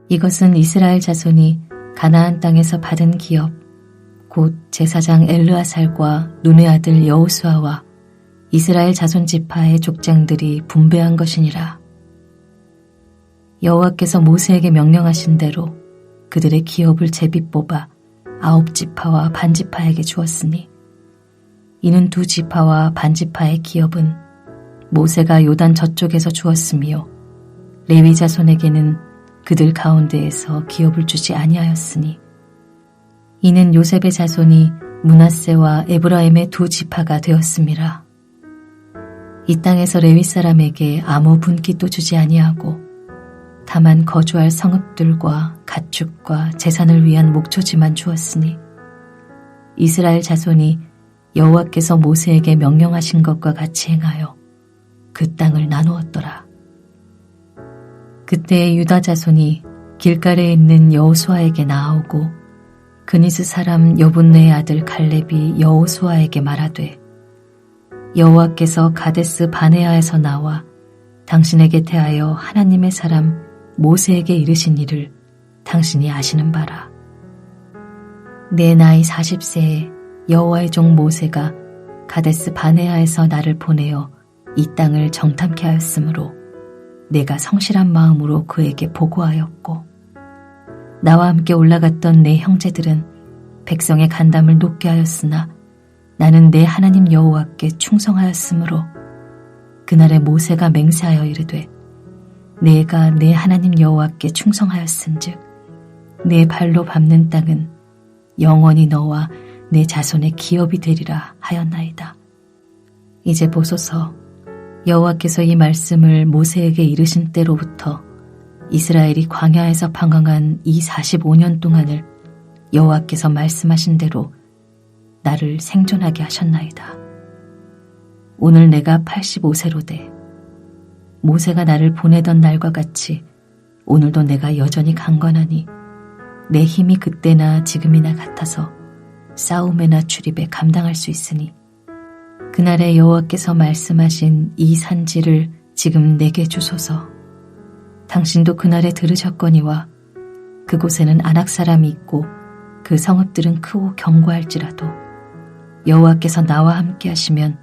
이것은 이스라엘 자손이 가나안 땅에서 받은 기업, 곧 제사장 엘르아살과 눈의 아들 여호수아와 이스라엘 자손 지파의 족장들이 분배한 것이니라. 여호와께서 모세에게 명령하신 대로 그들의 기업을 제비 뽑아 9지파와 반지파에게 주었으니 이는 2지파와 반지파의 기업은 모세가 요단 저쪽에서 주었으며 레위 자손에게는 그들 가운데에서 기업을 주지 아니하였으니 이는 요셉의 자손이 므낫세와 에브라임의 2지파가 되었음이라. 이 땅에서 레위 사람에게 아무 분깃도 주지 아니하고 다만 거주할 성읍들과 가축과 재산을 위한 목초지만 주었으니 이스라엘 자손이 여호와께서 모세에게 명령하신 것과 같이 행하여 그 땅을 나누었더라. 그때 유다 자손이 길갈에 있는 여호수아에게 나아오고 그니스 사람 여분네의 아들 갈렙이 여호수아에게 말하되 여호와께서 가데스 바네아에서 나와 당신에게 대하여 하나님의 사람 모세에게 이르신 일을 당신이 아시는 바라. 내 나이 40세에 여호와의 종 모세가 가데스 바네아에서 나를 보내어 이 땅을 정탐케 하였으므로 내가 성실한 마음으로 그에게 보고하였고 나와 함께 올라갔던 내 형제들은 백성의 간담을 높게 하였으나 나는 내 하나님 여호와께 충성하였으므로 그날에 모세가 맹세하여 이르되 내가 내 하나님 여호와께 충성하였은즉 내 발로 밟는 땅은 영원히 너와 내 자손의 기업이 되리라 하였나이다. 이제 보소서, 여호와께서 이 말씀을 모세에게 이르신 때로부터 이스라엘이 광야에서 방황한 이 45년 동안을 여호와께서 말씀하신 대로 나를 생존하게 하셨나이다. 오늘 내가 85세로 돼 모세가 나를 보내던 날과 같이 오늘도 내가 여전히 강건하니 내 힘이 그때나 지금이나 같아서 싸움에나 출입에 감당할 수 있으니 그날에 여호와께서 말씀하신 이 산지를 지금 내게 주소서. 당신도 그날에 들으셨거니와 그곳에는 아낙 사람이 있고 그 성읍들은 크고 견고할지라도 여호와께서 나와 함께 하시면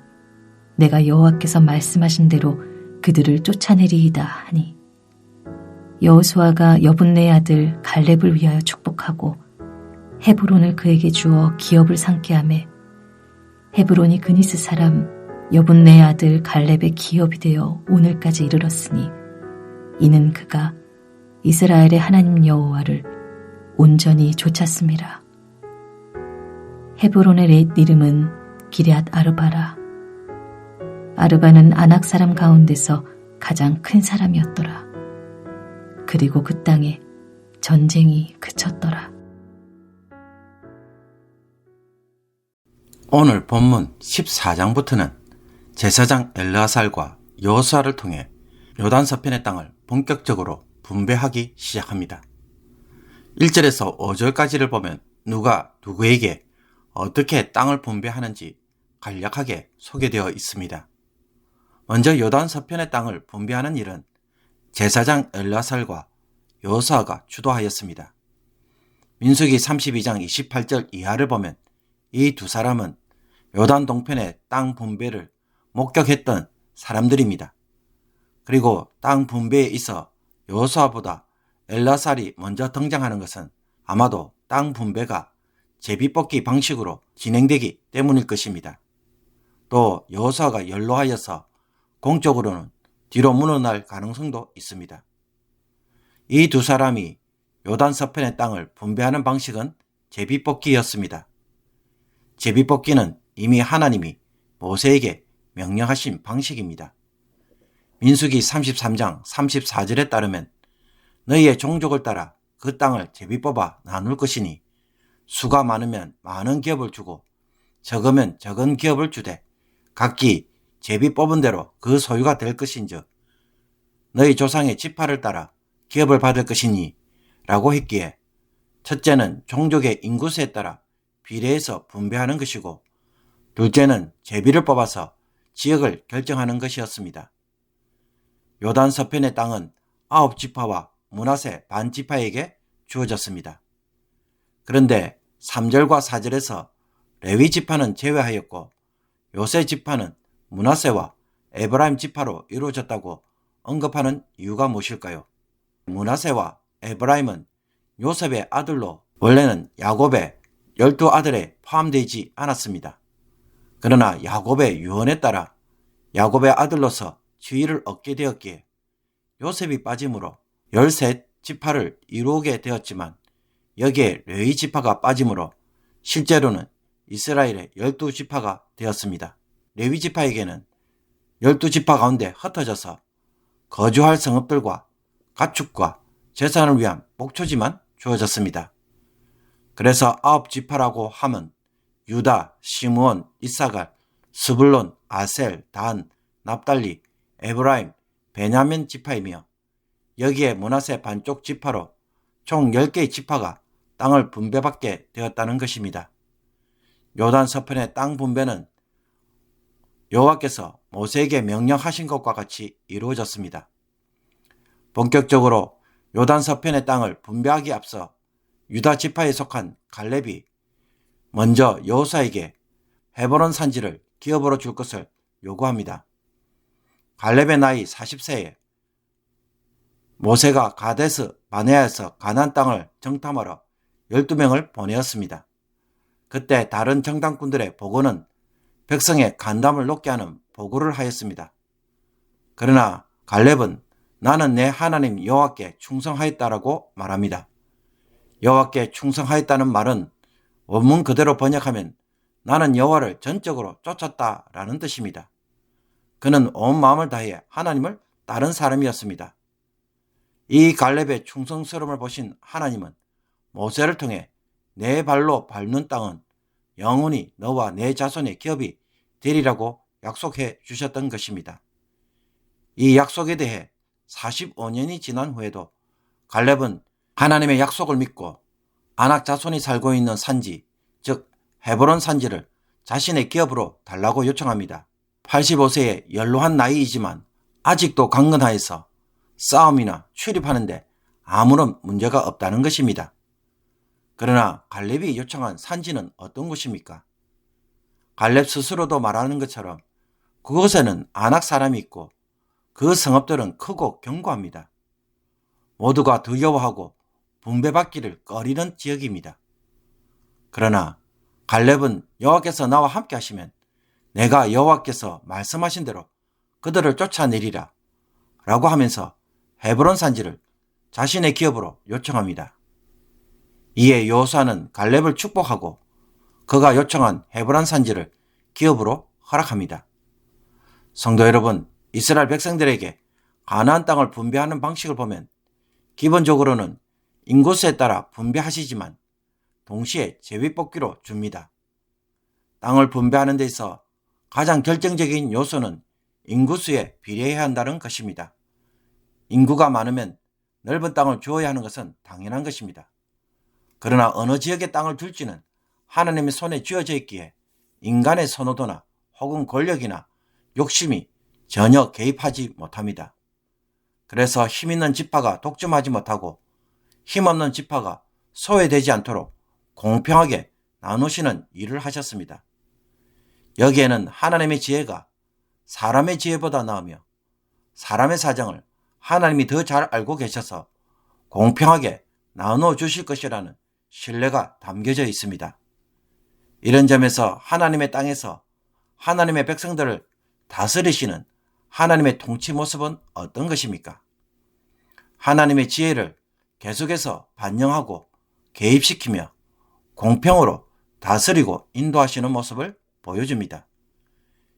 내가 여호와께서 말씀하신 대로 그들을 쫓아내리이다 하니 여호수아가 여분네의 아들 갈렙을 위하여 축복하고 헤브론을 그에게 주어 기업을 삼게 하매 헤브론이 그니스 사람 여분네의 아들 갈렙의 기업이 되어 오늘까지 이르렀으니 이는 그가 이스라엘의 하나님 여호와를 온전히 좇았음이라. 헤브론의 렛 이름은 기럇 아르바라. 아르바는 아낙 사람 가운데서 가장 큰 사람이었더라. 그리고 그 땅에 전쟁이 그쳤더라. 오늘 본문 14장부터는 제사장 엘르아살과 여호수아를 통해 요단 서편의 땅을 본격적으로 분배하기 시작합니다. 1절에서 5절까지를 보면 누가 누구에게 어떻게 땅을 분배하는지 간략하게 소개되어 있습니다. 먼저 요단 서편의 땅을 분배하는 일은 제사장 엘르아살과 여호수아가 주도하였습니다. 민수기 32장 28절 이하를 보면 이 두 사람은 요단 동편의 땅 분배를 목격했던 사람들입니다. 그리고 땅 분배에 있어 여호수아보다 엘르아살이 먼저 등장하는 것은 아마도 땅 분배가 제비뽑기 방식으로 진행되기 때문일 것입니다. 또 여호수아가 연로하여서 공적으로는 뒤로 물러날 가능성도 있습니다. 이 두 사람이 요단 서편의 땅을 분배하는 방식은 제비뽑기였습니다. 제비뽑기는 이미 하나님이 모세에게 명령하신 방식입니다. 민수기 33장 34절에 따르면 너희의 종족을 따라 그 땅을 제비뽑아 나눌 것이니 수가 많으면 많은 기업을 주고 적으면 적은 기업을 주되 각기 제비 뽑은 대로 그 소유가 될 것인즉 너희 조상의 지파를 따라 기업을 받을 것이니 라고 했기에 첫째는 종족의 인구수에 따라 비례해서 분배하는 것이고 둘째는 제비를 뽑아서 지역을 결정하는 것이었습니다. 요단 서편의 땅은 9지파와 므낫세 반지파에게 주어졌습니다. 그런데 3절과 4절에서 레위 지파는 제외하였고 요셉 지파는 므낫세와 에브라임 지파로 이루어졌다고 언급하는 이유가 무엇일까요? 므낫세와 에브라임은 요셉의 아들로 원래는 야곱의 12아들에 포함되지 않았습니다. 그러나 야곱의 유언에 따라 야곱의 아들로서 지위를 얻게 되었기에 요셉이 빠짐으로 13지파를 이루게 되었지만 여기에 레위 지파가 빠짐으로 실제로는 이스라엘의 12지파가 되었습니다. 레위 지파에게는 12지파 가운데 흩어져서 거주할 성읍들과 가축과 재산을 위한 목초지만 주어졌습니다. 그래서 9지파라고 하면 유다, 시므온, 이사갈, 스불론, 아셀, 단, 납달리, 에브라임, 베냐민 지파이며 여기에 므낫세 반쪽 지파로 총 10개의 지파가 땅을 분배받게 되었다는 것입니다. 요단 서편의 땅 분배는 여호와께서 모세에게 명령하신 것과 같이 이루어졌습니다. 본격적으로 요단 서편의 땅을 분배하기 앞서 유다 지파에 속한 갈렙이 먼저 여호수아에게 헤브론 산지를 기업으로 줄 것을 요구합니다. 갈렙의 나이 40세에 모세가 가데스 바네아에서 가나안 땅을 정탐하러 12명을 보내었습니다. 그때 다른 정탐꾼들의 보고는 백성의 간담을 높게 하는 보고를 하였습니다. 그러나 갈렙은 나는 내 하나님 여호와께 충성하였다라고 말합니다. 여호와께 충성하였다는 말은 원문 그대로 번역하면 나는 여호와를 전적으로 쫓았다라는 뜻입니다. 그는 온 마음을 다해 하나님을 따른 사람이었습니다. 이 갈렙의 충성스러움을 보신 하나님은 모세를 통해 내 발로 밟는 땅은 영원히 너와 내 자손의 기업이 되리라고 약속해 주셨던 것입니다. 이 약속에 대해 45년이 지난 후에도 갈렙은 하나님의 약속을 믿고 아낙 자손이 살고 있는 산지, 즉 헤브론 산지를 자신의 기업으로 달라고 요청합니다. 85세의 연로한 나이이지만 아직도 강건하여서 싸움이나 출입하는데 아무런 문제가 없다는 것입니다. 그러나 갈렙이 요청한 산지는 어떤 곳입니까? 갈렙 스스로도 말하는 것처럼 그곳에는 아낙 사람이 있고 그 성읍들은 크고 견고합니다. 모두가 두려워하고 분배받기를 꺼리는 지역입니다. 그러나 갈렙은 여호와께서 나와 함께 하시면 내가 여호와께서 말씀하신 대로 그들을 쫓아내리라 라고 하면서 헤브론 산지를 자신의 기업으로 요청합니다. 이에 여호수아는 갈렙을 축복하고 그가 요청한 헤브론 산지를 기업으로 허락합니다. 성도 여러분, 이스라엘 백성들에게 가나안 땅을 분배하는 방식을 보면 기본적으로는 인구수에 따라 분배하시지만 동시에 제비뽑기로 줍니다. 땅을 분배하는 데 있어 가장 결정적인 요소는 인구수에 비례해야 한다는 것입니다. 인구가 많으면 넓은 땅을 주어야 하는 것은 당연한 것입니다. 그러나 어느 지역의 땅을 줄지는 하나님의 손에 쥐어져 있기에 인간의 선호도나 혹은 권력이나 욕심이 전혀 개입하지 못합니다. 그래서 힘있는 지파가 독점하지 못하고 힘없는 지파가 소외되지 않도록 공평하게 나누시는 일을 하셨습니다. 여기에는 하나님의 지혜가 사람의 지혜보다 나으며 사람의 사정을 하나님이 더 잘 알고 계셔서 공평하게 나누어 주실 것이라는 신뢰가 담겨져 있습니다. 이런 점에서 하나님의 땅에서 하나님의 백성들을 다스리시는 하나님의 통치 모습은 어떤 것입니까? 하나님의 지혜를 계속해서 반영하고 개입시키며 공평으로 다스리고 인도하시는 모습을 보여줍니다.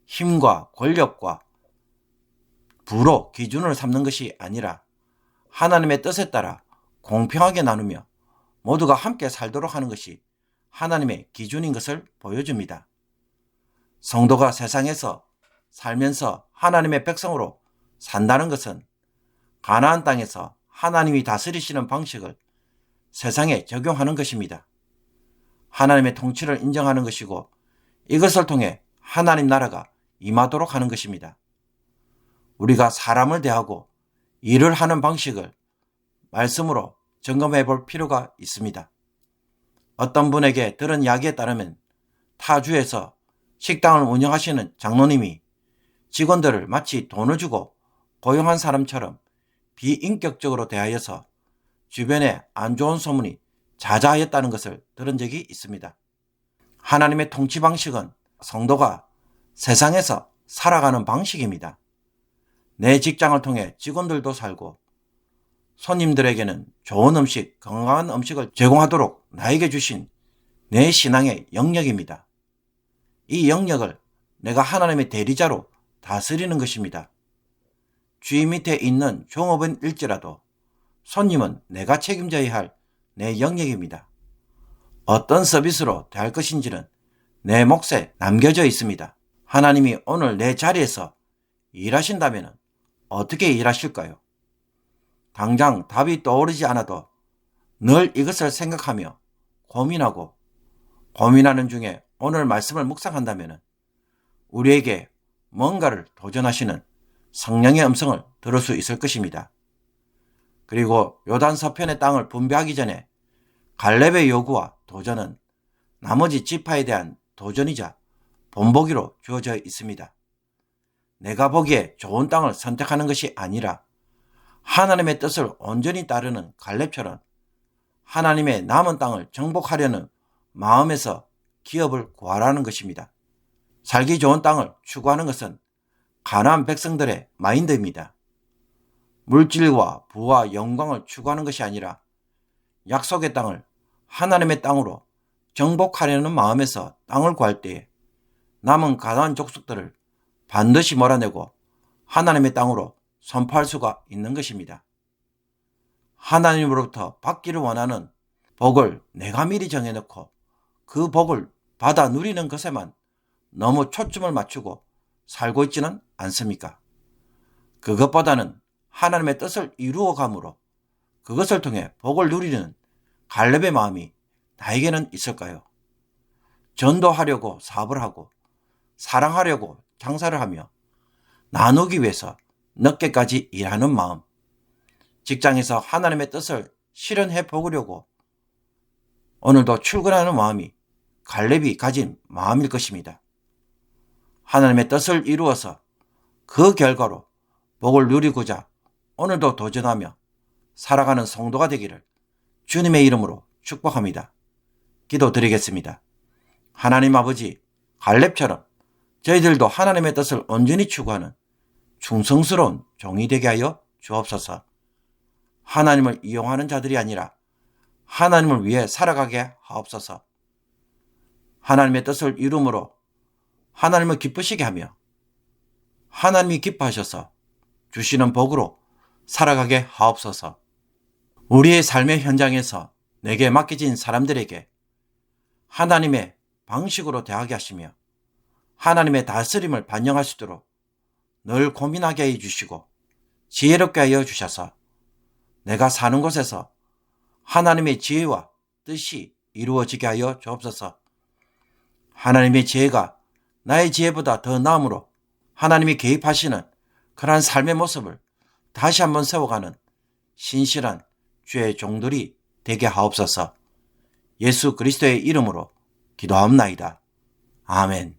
힘과 권력과 부로 기준을 삼는 것이 아니라 하나님의 뜻에 따라 공평하게 나누며 모두가 함께 살도록 하는 것이 하나님의 기준인 것을 보여줍니다. 성도가 세상에서 살면서 하나님의 백성으로 산다는 것은 가나안 땅에서 하나님이 다스리시는 방식을 세상에 적용하는 것입니다. 하나님의 통치를 인정하는 것이고 이것을 통해 하나님 나라가 임하도록 하는 것입니다. 우리가 사람을 대하고 일을 하는 방식을 말씀으로 점검해 볼 필요가 있습니다. 어떤 분에게 들은 이야기에 따르면 타주에서 식당을 운영하시는 장로님이 직원들을 마치 돈을 주고 고용한 사람처럼 비인격적으로 대하여서 주변에 안 좋은 소문이 자자하였다는 것을 들은 적이 있습니다. 하나님의 통치 방식은 성도가 세상에서 살아가는 방식입니다. 내 직장을 통해 직원들도 살고 손님들에게는 좋은 음식, 건강한 음식을 제공하도록 나에게 주신 내 신앙의 영역입니다. 이 영역을 내가 하나님의 대리자로 다스리는 것입니다. 주인 밑에 있는 종업원일지라도 손님은 내가 책임져야 할 내 영역입니다. 어떤 서비스로 대할 것인지는 내 몫에 남겨져 있습니다. 하나님이 오늘 내 자리에서 일하신다면 어떻게 일하실까요? 당장 답이 떠오르지 않아도 늘 이것을 생각하며 고민하는 중에 오늘 말씀을 묵상한다면 우리에게 뭔가를 도전하시는 성령의 음성을 들을 수 있을 것입니다. 그리고 요단 서편의 땅을 분배하기 전에 갈렙의 요구와 도전은 나머지 지파에 대한 도전이자 본보기로 주어져 있습니다. 내가 보기에 좋은 땅을 선택하는 것이 아니라 하나님의 뜻을 온전히 따르는 갈렙처럼 하나님의 남은 땅을 정복하려는 마음에서 기업을 구하라는 것입니다. 살기 좋은 땅을 추구하는 것은 가나안 백성들의 마인드입니다. 물질과 부와 영광을 추구하는 것이 아니라 약속의 땅을 하나님의 땅으로 정복하려는 마음에서 땅을 구할 때에 남은 가나안 족속들을 반드시 몰아내고 하나님의 땅으로 선포할 수가 있는 것입니다. 하나님으로부터 받기를 원하는 복을 내가 미리 정해놓고 그 복을 받아 누리는 것에만 너무 초점을 맞추고 살고 있지는 않습니까? 그것보다는 하나님의 뜻을 이루어감으로 그것을 통해 복을 누리는 갈렙의 마음이 나에게는 있을까요? 전도하려고 사업을 하고 사랑하려고 장사를 하며 나누기 위해서 늦게까지 일하는 마음, 직장에서 하나님의 뜻을 실현해 보려고 오늘도 출근하는 마음이 갈렙이 가진 마음일 것입니다. 하나님의 뜻을 이루어서 그 결과로 복을 누리고자 오늘도 도전하며 살아가는 성도가 되기를 주님의 이름으로 축복합니다. 기도드리겠습니다. 하나님 아버지, 갈렙처럼 저희들도 하나님의 뜻을 온전히 추구하는 충성스러운 종이 되게 하여 주옵소서. 하나님을 이용하는 자들이 아니라 하나님을 위해 살아가게 하옵소서. 하나님의 뜻을 이루므로 하나님을 기쁘시게 하며 하나님이 기뻐하셔서 주시는 복으로 살아가게 하옵소서. 우리의 삶의 현장에서 내게 맡겨진 사람들에게 하나님의 방식으로 대하게 하시며 하나님의 다스림을 반영할 수 있도록 늘 고민하게 해 주시고 지혜롭게 하여 주셔서 내가 사는 곳에서 하나님의 지혜와 뜻이 이루어지게 하여 주옵소서. 하나님의 지혜가 나의 지혜보다 더 나음으로 하나님이 개입하시는 그러한 삶의 모습을 다시 한번 세워가는 신실한 주의 종들이 되게 하옵소서. 예수 그리스도의 이름으로 기도하옵나이다. 아멘.